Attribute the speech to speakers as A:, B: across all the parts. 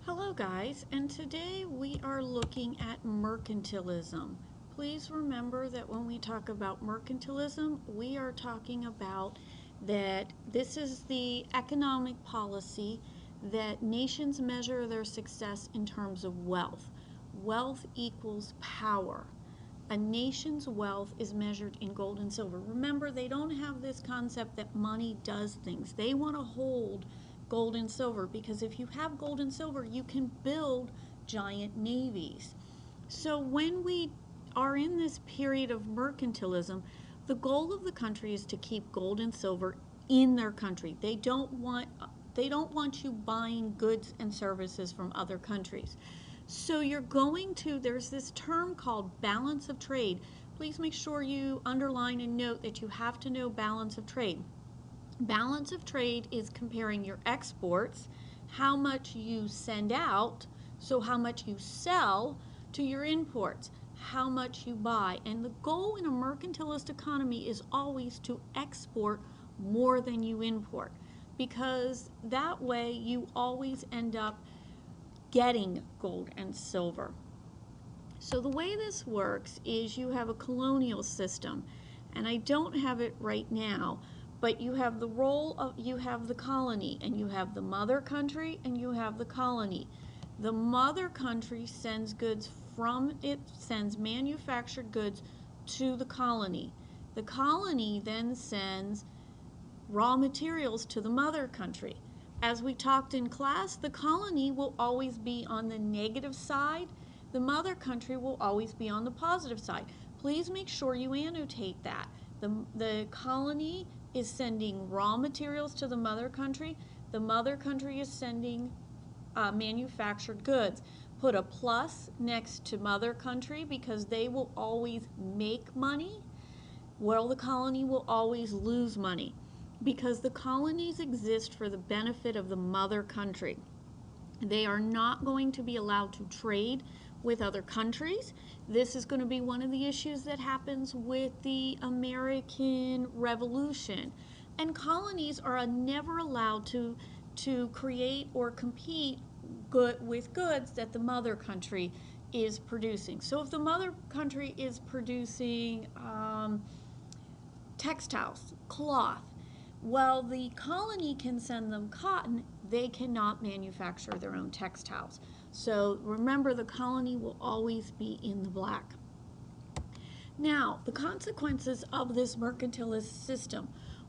A: Hello guys, and today we are looking at mercantilism. Please remember that when we talk about mercantilism, we are talking about that this is the economic policy that nations measure their success in terms of wealth. Wealth equals power. A nation's wealth is measured in gold and silver. Remember, they don't have this concept that money does things. They want to hold gold and silver because if you have gold and silver, you can build giant navies. So when we are in this period of mercantilism, the goal of the country is to keep gold and silver in their country. They don't want you buying goods and services from other countries. So there's this term called balance of trade. Please make sure you underline and note that you have to know balance of trade. Balance of trade is comparing your exports, how much you send out, so how much you sell, to your imports, how much you buy. And the goal in a mercantilist economy is always to export more than you import, because that way you always end up getting gold and silver. So the way this works is you have a colonial system, and I don't have it right now, but you have the colony, and you have the mother country, and you have the colony. The mother country sends sends manufactured goods to the colony. The colony then sends raw materials to the mother country. As we talked in class, the colony will always be on the negative side. The mother country will always be on the positive side. Please make sure you annotate that. The colony is sending raw materials to the mother country. The mother country is sending manufactured goods. Put a plus next to mother country because they will always make money, while the colony will always lose money, because the colonies exist for the benefit of the mother country. They are not going to be allowed to trade with other countries. This is going to be one of the issues that happens with the American Revolution. And colonies are never allowed to create or compete with goods that the mother country is producing. So if the mother country is producing textiles, cloth, while the colony can send them cotton, they cannot manufacture their own textiles. So remember, the colony will always be in the black. Now, the consequences of this mercantilist system.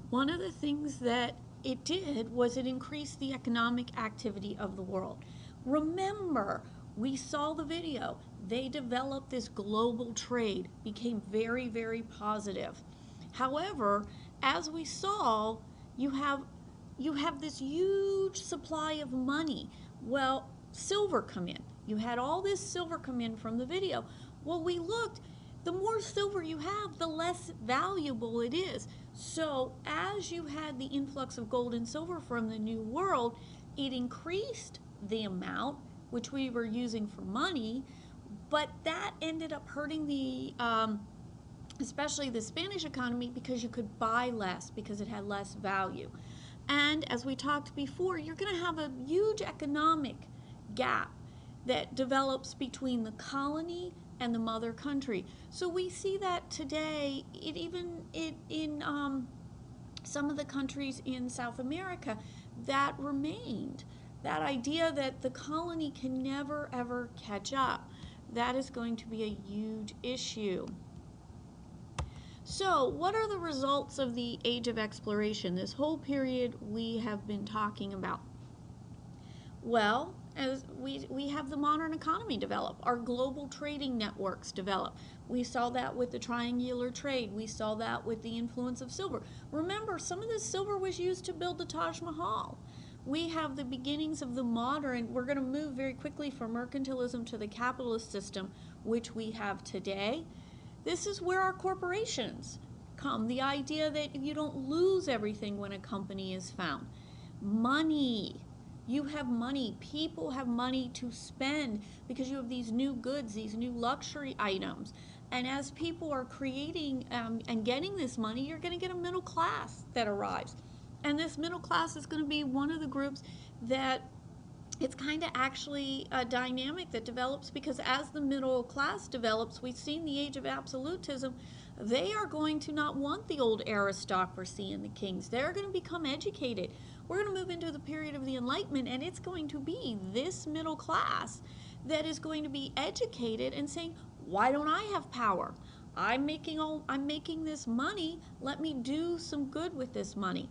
A: One of the things that it did was it increased the economic activity of the world. Remember, we saw the video. They developed this global trade, became very, very positive. However, as we saw, you have this huge supply of money. Well, silver come in. You had all this silver come in from the video. Well, we looked, the more silver you have, the less valuable it is. So as you had the influx of gold and silver from the New World, it increased the amount which we were using for money, but that ended up hurting especially the Spanish economy, because you could buy less because it had less value. And as we talked before, you're going to have a huge economic gap that develops between the colony and the mother country. So we see that today, in some of the countries in South America, that remained. That idea that the colony can never ever catch up, that is going to be a huge issue. So, what are the results of the age of exploration? This whole period we have been talking about. Well, as we have the modern economy develop, our global trading networks develop. We saw that with the triangular trade. We saw that with the influence of silver. Remember, some of this silver was used to build the Taj Mahal. We have the beginnings of the modern, we're going to move very quickly from mercantilism to the capitalist system, which we have today. This is where our corporations come. The idea that you don't lose everything when a company is found. Money. You have money. People have money to spend because you have these new goods, these new luxury items. And as people are creating and getting this money, you're going to get a middle class that arrives. And this middle class is going to be one of the groups that it's kind of actually a dynamic that develops, because as the middle class develops, we've seen the age of absolutism. They are going to not want the old aristocracy and the kings. They're going to become educated. We're going to move into the period of the Enlightenment, and it's going to be this middle class that is going to be educated and saying, why don't I have power? I'm making this money. Let me do some good with this money.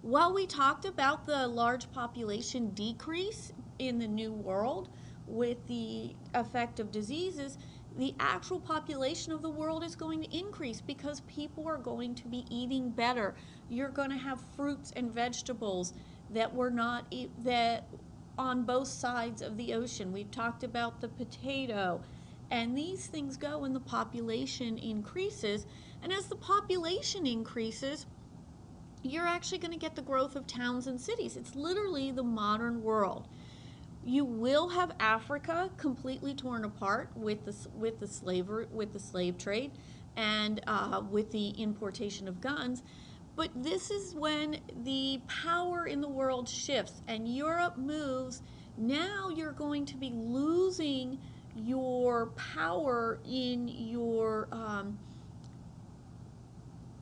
A: While we talked about the large population decrease in the New World with the effect of diseases, the actual population of the world is going to increase because people are going to be eating better. You're going to have fruits and vegetables that were not that on both sides of the ocean. We've talked about the potato, and these things go when the population increases. And as the population increases, you're actually going to get the growth of towns and cities. It's literally the modern world. You will have Africa completely torn apart with the slave trade, and with the importation of guns. But this is when the power in the world shifts and Europe moves. Now you're going to be losing your power in your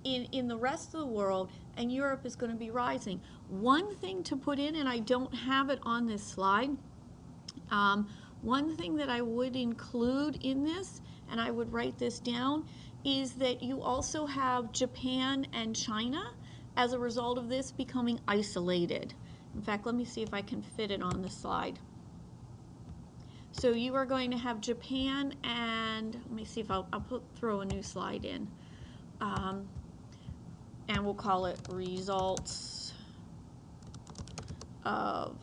A: in the rest of the world, and Europe is going to be rising. One thing to put in, and I don't have it on this slide, one thing that I would include in this, and I would write this down, is that you also have Japan and China, as a result of this, becoming isolated. In fact, let me see if I can fit it on the slide. So you are going to have Japan and, let me see if I'll throw a new slide in. And we'll call it results of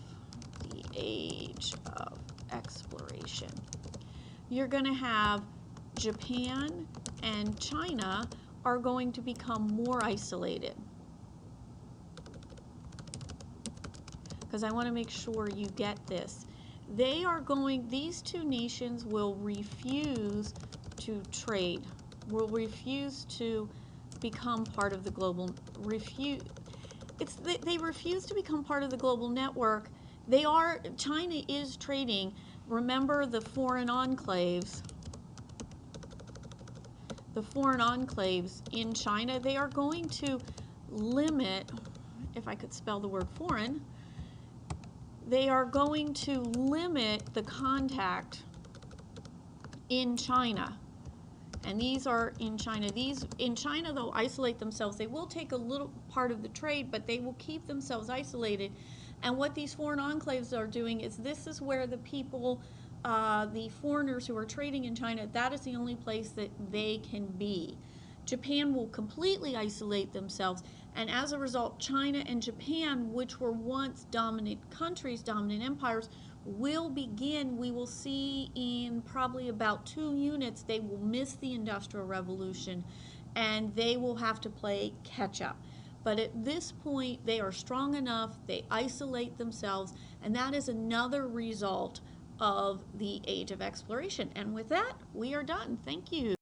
A: the age of exploration. You're going to have Japan and China are going to become more isolated, because I want to make sure you get this. These two nations will refuse to trade, will refuse to become part of the global, they refuse to become part of the global network. China is trading. Remember the foreign enclaves in China, they are going to limit, if I could spell the word foreign, they are going to limit the contact in China. And these are in China. These in China, they'll isolate themselves. They will take a little part of the trade, but they will keep themselves isolated. And what these foreign enclaves are doing is, this is where the people, the foreigners who are trading in China, that is the only place that they can be. Japan will completely isolate themselves, and as a result, China and Japan, which were once dominant countries, dominant empires, will begin, we will see in probably about 2 units, they will miss the Industrial Revolution, and they will have to play catch up. But at this point, they are strong enough, they isolate themselves, and that is another result of the age of exploration. And with that, we are done. Thank you.